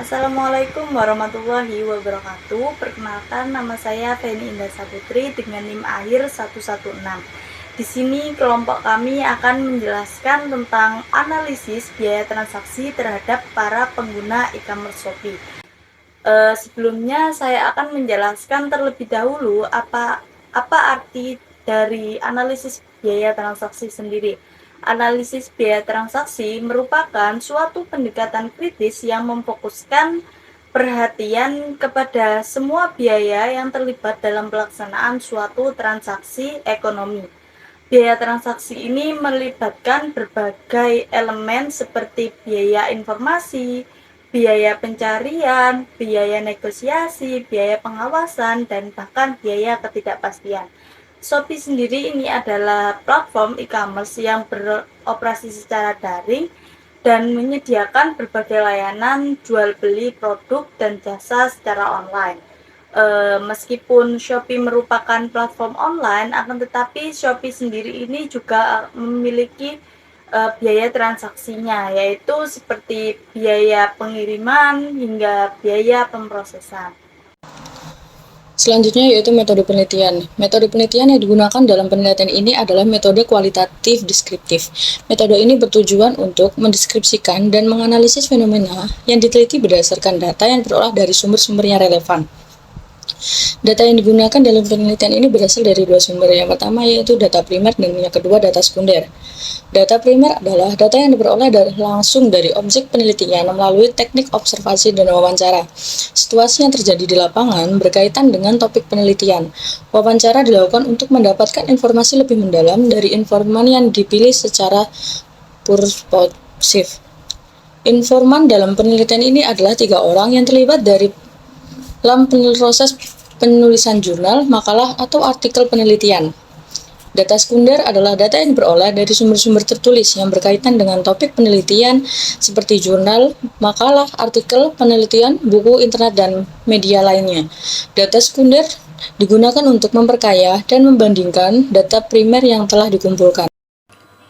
Assalamualaikum warahmatullahi wabarakatuh. Perkenalkan, nama saya Feni Indah Saputri dengan NIM akhir 116. Di sini kelompok kami akan menjelaskan tentang analisis biaya transaksi terhadap para pengguna e-commerce Shopee. Sebelumnya saya akan menjelaskan terlebih dahulu apa arti dari analisis biaya transaksi sendiri. Analisis biaya transaksi merupakan suatu pendekatan kritis yang memfokuskan perhatian kepada semua biaya yang terlibat dalam pelaksanaan suatu transaksi ekonomi. Biaya transaksi ini melibatkan berbagai elemen seperti biaya informasi, biaya pencarian, biaya negosiasi, biaya pengawasan, dan bahkan biaya ketidakpastian. Shopee sendiri ini adalah platform e-commerce yang beroperasi secara daring dan menyediakan berbagai layanan jual beli produk dan jasa secara online. Meskipun Shopee merupakan platform online, akan tetapi Shopee sendiri ini juga memiliki biaya transaksinya, yaitu seperti biaya pengiriman hingga biaya pemrosesan. Selanjutnya yaitu metode penelitian. Metode penelitian yang digunakan dalam penelitian ini adalah metode kualitatif deskriptif. Metode ini bertujuan untuk mendeskripsikan dan menganalisis fenomena yang diteliti berdasarkan data yang berasal dari sumber-sumber yang relevan. Data yang digunakan dalam penelitian ini berasal dari dua sumber. Yang pertama yaitu data primer dan yang kedua data sekunder. Data primer adalah data yang diperoleh langsung dari objek penelitian melalui teknik observasi dan wawancara. Situasi yang terjadi di lapangan berkaitan dengan topik penelitian. Wawancara dilakukan untuk mendapatkan informasi lebih mendalam dari informan yang dipilih secara purposif. Informan dalam penelitian ini adalah 3 orang yang terlibat dalam proses penulisan jurnal, makalah, atau artikel penelitian. Data sekunder adalah data yang diperoleh dari sumber-sumber tertulis yang berkaitan dengan topik penelitian seperti jurnal, makalah, artikel penelitian, buku, internet, dan media lainnya. Data sekunder digunakan untuk memperkaya dan membandingkan data primer yang telah dikumpulkan.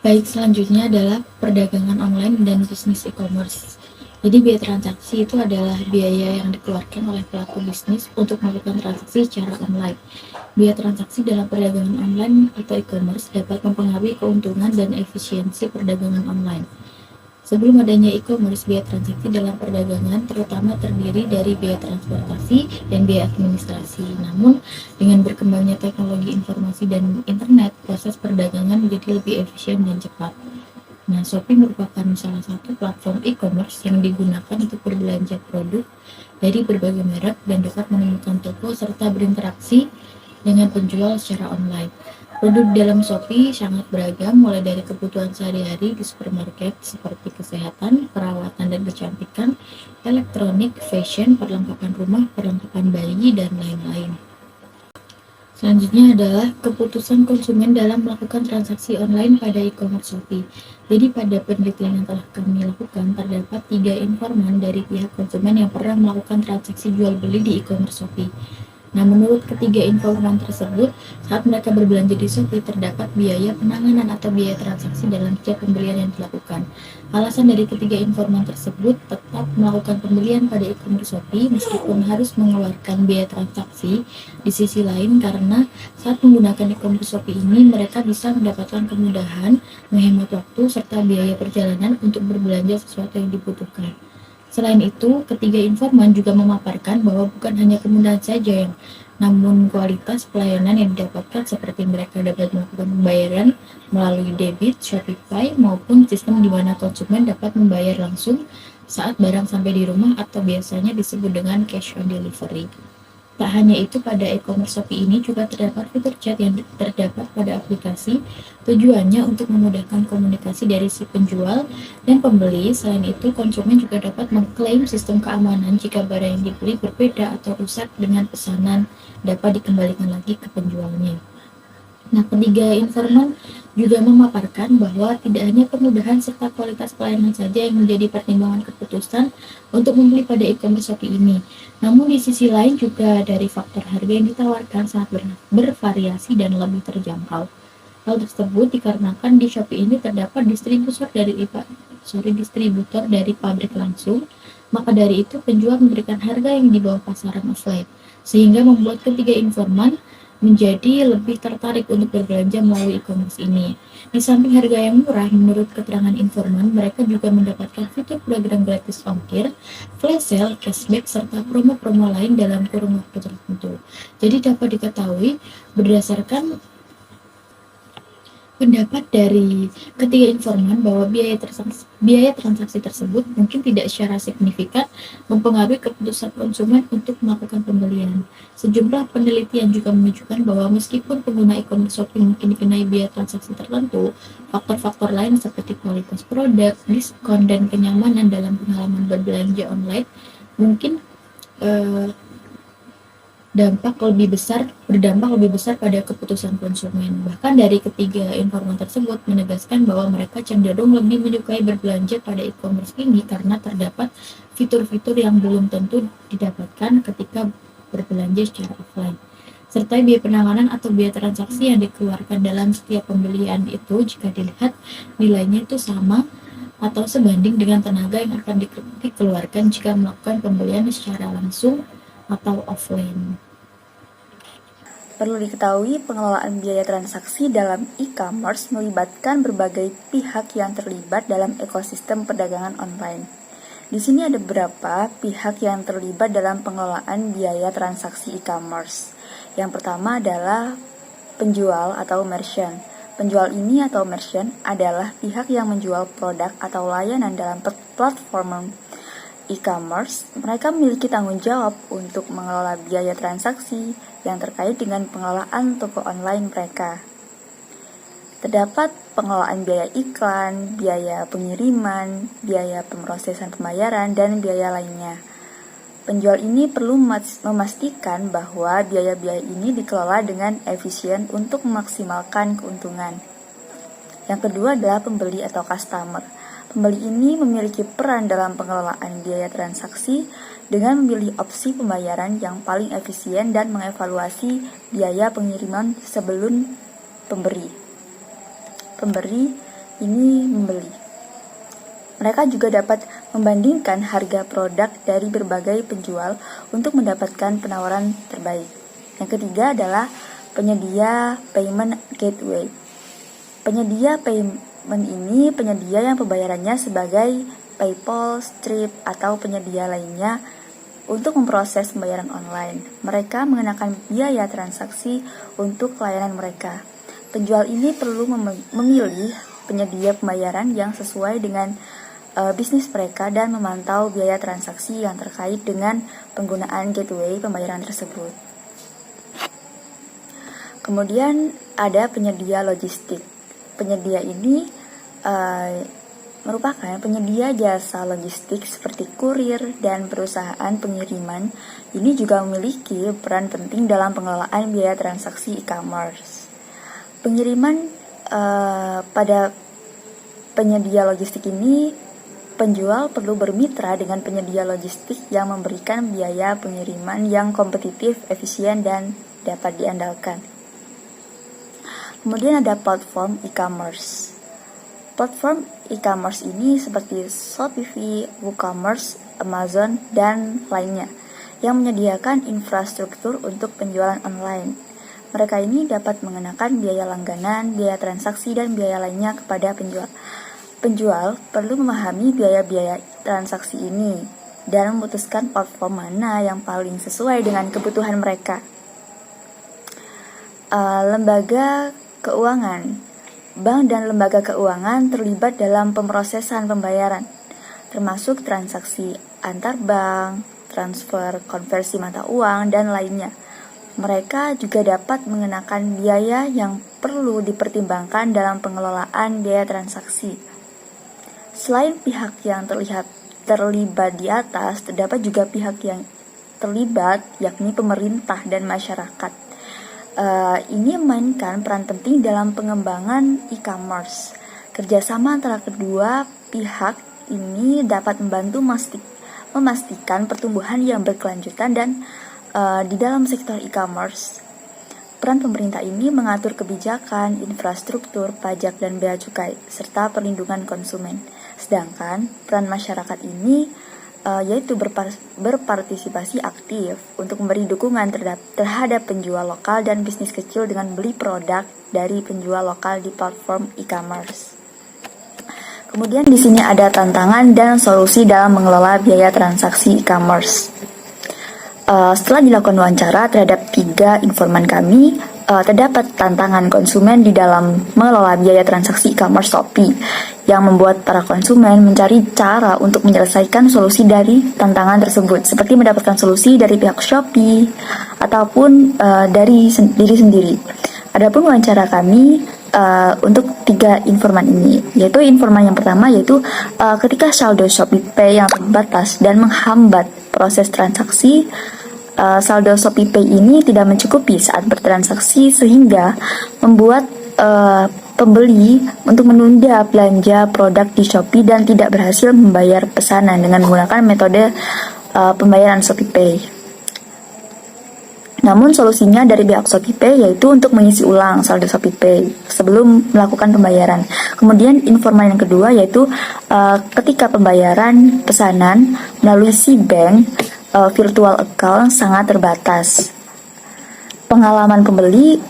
Baik, selanjutnya adalah perdagangan online dan bisnis e-commerce. Jadi biaya transaksi itu adalah biaya yang dikeluarkan oleh pelaku bisnis untuk melakukan transaksi secara online. Biaya transaksi dalam perdagangan online atau e-commerce dapat mempengaruhi keuntungan dan efisiensi perdagangan online. Sebelum adanya e-commerce, biaya transaksi dalam perdagangan terutama terdiri dari biaya transportasi dan biaya administrasi. Namun, dengan berkembangnya teknologi informasi dan internet, proses perdagangan menjadi lebih efisien dan cepat. Nah, Shopee merupakan salah satu platform e-commerce yang digunakan untuk berbelanja produk dari berbagai merek dan dapat menemukan toko serta berinteraksi dengan penjual secara online. Produk dalam Shopee sangat beragam, mulai dari kebutuhan sehari-hari di supermarket seperti kesehatan, perawatan dan kecantikan, elektronik, fashion, perlengkapan rumah, perlengkapan bayi, dan lain-lain. Selanjutnya adalah keputusan konsumen dalam melakukan transaksi online pada e-commerce Shopee. Jadi pada penelitian yang telah kami lakukan, terdapat 3 informan dari pihak konsumen yang pernah melakukan transaksi jual beli di e-commerce Shopee. Nah, menurut ketiga informan tersebut, saat mereka berbelanja di Shopee terdapat biaya penanganan atau biaya transaksi dalam setiap pembelian yang dilakukan. Alasan dari ketiga informan tersebut tetap melakukan pembelian pada e-commerce Shopee meskipun harus mengeluarkan biaya transaksi. Di sisi lain, karena saat menggunakan e-commerce Shopee ini mereka bisa mendapatkan kemudahan, menghemat waktu, serta biaya perjalanan untuk berbelanja sesuatu yang dibutuhkan. Selain itu, ketiga informan juga memaparkan bahwa bukan hanya kemudahan saja namun kualitas pelayanan yang didapatkan seperti mereka dapat melakukan pembayaran melalui debit, Shopify, maupun sistem di mana konsumen dapat membayar langsung saat barang sampai di rumah atau biasanya disebut dengan cash on delivery. Tak hanya itu, pada e-commerce Shopee ini juga terdapat fitur chat yang terdapat pada aplikasi, tujuannya untuk memudahkan komunikasi dari si penjual dan pembeli. Selain itu, konsumen juga dapat mengklaim sistem keamanan jika barang yang dibeli berbeda atau rusak dengan pesanan dapat dikembalikan lagi ke penjualnya. Nah, ketiga informan juga memaparkan bahwa tidak hanya kemudahan serta kualitas pelayanan saja yang menjadi pertimbangan keputusan untuk membeli pada e-commerce Shopee ini. Namun di sisi lain juga dari faktor harga yang ditawarkan sangat bervariasi dan lebih terjangkau. Hal tersebut dikarenakan di Shopee ini terdapat distributor dari pabrik langsung, Maka dari itu penjual memberikan harga yang di bawah pasaran offline, sehingga membuat ketiga informan menjadi lebih tertarik untuk berbelanja melalui e-commerce ini. Di samping harga yang murah, menurut keterangan informan, mereka juga mendapatkan fitur program gratis ongkir, flash sale, cashback, serta promo-promo lain dalam kurun waktu tertentu. Jadi dapat diketahui berdasarkan pendapat dari ketiga informan bahwa biaya transaksi tersebut mungkin tidak secara signifikan mempengaruhi keputusan konsumen untuk melakukan pembelian. Sejumlah penelitian juga menunjukkan bahwa meskipun pengguna e-commerce shopping mungkin dikenai biaya transaksi tertentu, faktor-faktor lain seperti kualitas produk, diskon, dan kenyamanan dalam pengalaman berbelanja online mungkin eh, berdampak lebih besar pada keputusan konsumen. Bahkan dari ketiga informan tersebut menegaskan bahwa mereka cenderung lebih menyukai berbelanja pada e-commerce ini karena terdapat fitur-fitur yang belum tentu didapatkan ketika berbelanja secara offline. Serta biaya penanganan atau biaya transaksi yang dikeluarkan dalam setiap pembelian itu jika dilihat nilainya itu sama atau sebanding dengan tenaga yang akan dikeluarkan jika melakukan pembelian secara langsung atau offline. Perlu diketahui, pengelolaan biaya transaksi dalam e-commerce melibatkan berbagai pihak yang terlibat dalam ekosistem perdagangan online. Di sini ada beberapa pihak yang terlibat dalam pengelolaan biaya transaksi e-commerce. Yang pertama adalah penjual atau merchant. Penjual ini atau merchant adalah pihak yang menjual produk atau layanan dalam platform e-commerce. Mereka memiliki tanggung jawab untuk mengelola biaya transaksi yang terkait dengan pengelolaan toko online mereka. Terdapat pengelolaan biaya iklan, biaya pengiriman, biaya pemrosesan pembayaran, dan biaya lainnya. Penjual ini perlu memastikan bahwa biaya-biaya ini dikelola dengan efisien untuk memaksimalkan keuntungan. Yang kedua adalah pembeli atau customer. Pembeli ini memiliki peran dalam pengelolaan biaya transaksi dengan memilih opsi pembayaran yang paling efisien dan mengevaluasi biaya pengiriman sebelum pemberi. Pemberi ini membeli. Mereka juga dapat membandingkan harga produk dari berbagai penjual untuk mendapatkan penawaran terbaik. Yang ketiga adalah penyedia payment gateway. Penyedia payment ini penyedia yang pembayarannya sebagai PayPal, Stripe, atau penyedia lainnya untuk memproses pembayaran online. Mereka mengenakan biaya transaksi untuk layanan mereka. Penjual ini perlu memilih penyedia pembayaran yang sesuai dengan bisnis mereka dan memantau biaya transaksi yang terkait dengan penggunaan gateway pembayaran tersebut. Kemudian ada penyedia logistik. Penyedia ini merupakan penyedia jasa logistik seperti kurir dan perusahaan pengiriman. Ini juga memiliki peran penting dalam pengelolaan biaya transaksi e-commerce. Pengiriman pada penyedia logistik ini, penjual perlu bermitra dengan penyedia logistik yang memberikan biaya pengiriman yang kompetitif, efisien, dan dapat diandalkan. Kemudian ada platform e-commerce. Platform e-commerce ini seperti Shopify, WooCommerce, Amazon, dan lainnya yang menyediakan infrastruktur untuk penjualan online. Mereka ini dapat mengenakan biaya langganan, biaya transaksi, dan biaya lainnya kepada penjual. Penjual perlu memahami biaya-biaya transaksi ini dan memutuskan platform mana yang paling sesuai dengan kebutuhan mereka. Lembaga keuangan. Bank dan lembaga keuangan terlibat dalam pemrosesan pembayaran, termasuk transaksi antar bank, transfer, konversi mata uang, dan lainnya. Mereka juga dapat mengenakan biaya yang perlu dipertimbangkan dalam pengelolaan biaya transaksi. Selain pihak yang terlibat di atas, terdapat juga pihak yang terlibat, yakni pemerintah dan masyarakat. Ini memainkan peran penting dalam pengembangan e-commerce. Kerjasama antara kedua pihak ini dapat membantu memastikan pertumbuhan yang berkelanjutan dan di dalam sektor e-commerce. Peran pemerintah ini mengatur kebijakan, infrastruktur, pajak, dan bea cukai, serta perlindungan konsumen. Sedangkan peran masyarakat ini yaitu berpartisipasi aktif untuk memberi dukungan terhadap penjual lokal dan bisnis kecil dengan beli produk dari penjual lokal di platform e-commerce. Kemudian di sini ada tantangan dan solusi dalam mengelola biaya transaksi e-commerce. Setelah dilakukan wawancara terhadap 3 informan kami, terdapat tantangan konsumen di dalam mengelola biaya transaksi e-commerce Shopee yang membuat para konsumen mencari cara untuk menyelesaikan solusi dari tantangan tersebut, seperti mendapatkan solusi dari pihak Shopee ataupun dari diri sendiri. Adapun wawancara kami untuk 3 informan ini, yaitu informan yang pertama yaitu ketika saldo ShopeePay yang terbatas dan menghambat proses transaksi, saldo ShopeePay ini tidak mencukupi saat bertransaksi sehingga membuat pembeli untuk menunda belanja produk di Shopee dan tidak berhasil membayar pesanan dengan menggunakan metode pembayaran ShopeePay. Namun solusinya dari pihak ShopeePay yaitu untuk mengisi ulang saldo ShopeePay sebelum melakukan pembayaran. Kemudian informan yang kedua yaitu ketika pembayaran pesanan melalui Cbank virtual account sangat terbatas. Pengalaman pembeli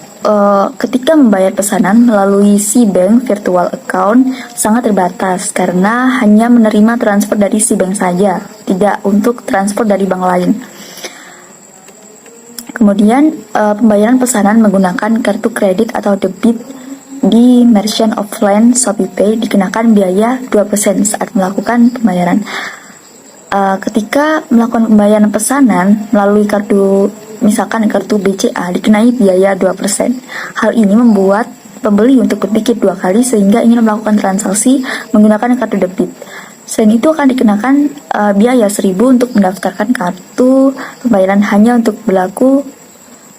ketika membayar pesanan melalui Cbank virtual account sangat terbatas karena hanya menerima transfer dari Cbank saja, tidak untuk transfer dari bank lain. Kemudian pembayaran pesanan menggunakan kartu kredit atau debit di merchant offline ShopeePay dikenakan biaya 2% saat melakukan pembayaran. Ketika melakukan pembayaran pesanan melalui kartu, misalkan kartu BCA, dikenai biaya 2%. Hal ini membuat pembeli untuk berpikir 2 kali sehingga ingin melakukan transaksi menggunakan kartu debit. Selain itu akan dikenakan biaya 1.000 untuk mendaftarkan kartu pembayaran hanya untuk berlaku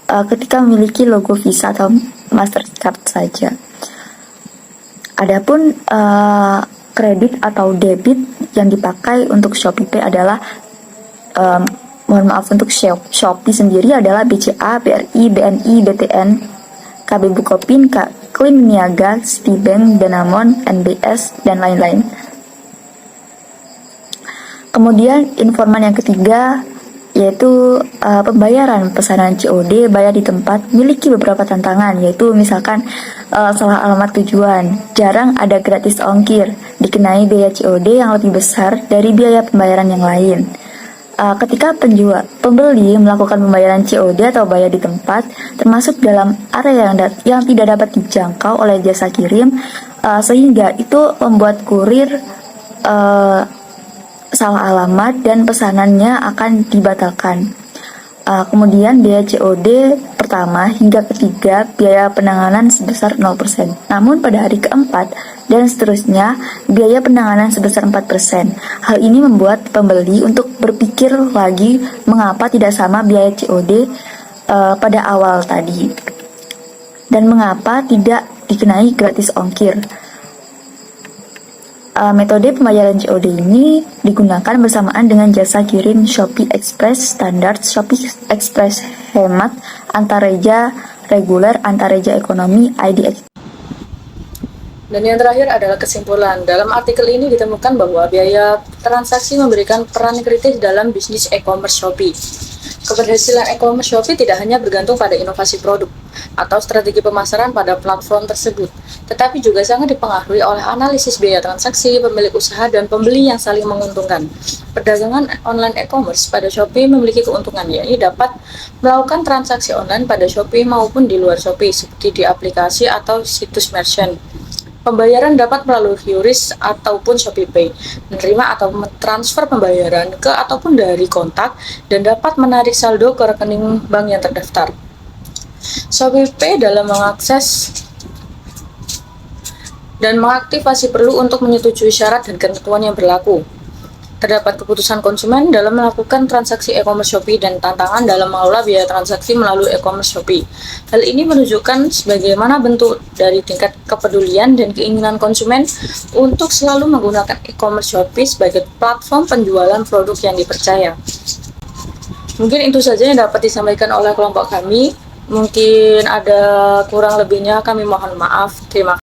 ketika memiliki logo Visa atau Mastercard saja. Adapun kredit atau debit yang dipakai untuk ShopeePay adalah untuk Shopee sendiri adalah BCA, BRI, BNI, BTN, KB Bukopin, Klim Niaga, Citibank, Danamon, NBS, dan lain-lain. Kemudian informan yang ketiga yaitu pembayaran pesanan COD bayar di tempat memiliki beberapa tantangan, yaitu misalkan salah alamat tujuan, jarang ada gratis ongkir, dikenai biaya COD yang lebih besar dari biaya pembayaran yang lain. Ketika pembeli melakukan pembayaran COD atau bayar di tempat termasuk dalam area yang tidak dapat dijangkau oleh jasa kirim, sehingga itu membuat kurir salah alamat dan pesanannya akan dibatalkan. Kemudian biaya COD pertama hingga ketiga biaya penanganan sebesar 0%. Namun pada hari keempat dan seterusnya biaya penanganan sebesar 4%. Hal ini membuat pembeli untuk berpikir lagi mengapa tidak sama biaya COD pada awal tadi dan mengapa tidak dikenai gratis ongkir. Metode pembayaran COD ini digunakan bersamaan dengan jasa kirim Shopee Express standar, Shopee Express hemat, Antareja reguler, Antareja ekonomi, ID. Dan yang terakhir adalah kesimpulan. Dalam artikel ini ditemukan bahwa biaya transaksi memberikan peran kritis dalam bisnis e-commerce Shopee. Keberhasilan e-commerce Shopee tidak hanya bergantung pada inovasi produk atau strategi pemasaran pada platform tersebut, tetapi juga sangat dipengaruhi oleh analisis biaya transaksi, pemilik usaha, dan pembeli yang saling menguntungkan. Perdagangan online e-commerce pada Shopee memiliki keuntungan, yaitu dapat melakukan transaksi online pada Shopee maupun di luar Shopee, seperti di aplikasi atau situs merchant. Pembayaran dapat melalui QRIS ataupun ShopeePay, menerima atau mentransfer pembayaran ke ataupun dari kontak, dan dapat menarik saldo ke rekening bank yang terdaftar. ShopeePay dalam mengakses dan mengaktifasi perlu untuk menyetujui syarat dan ketentuan yang berlaku. Terdapat keputusan konsumen dalam melakukan transaksi e-commerce Shopee dan tantangan dalam mengelola biaya transaksi melalui e-commerce Shopee. Hal ini menunjukkan sebagaimana bentuk dari tingkat kepedulian dan keinginan konsumen untuk selalu menggunakan e-commerce Shopee sebagai platform penjualan produk yang dipercaya. Mungkin itu saja yang dapat disampaikan oleh kelompok kami. Mungkin ada kurang lebihnya, kami mohon maaf. Terima kasih.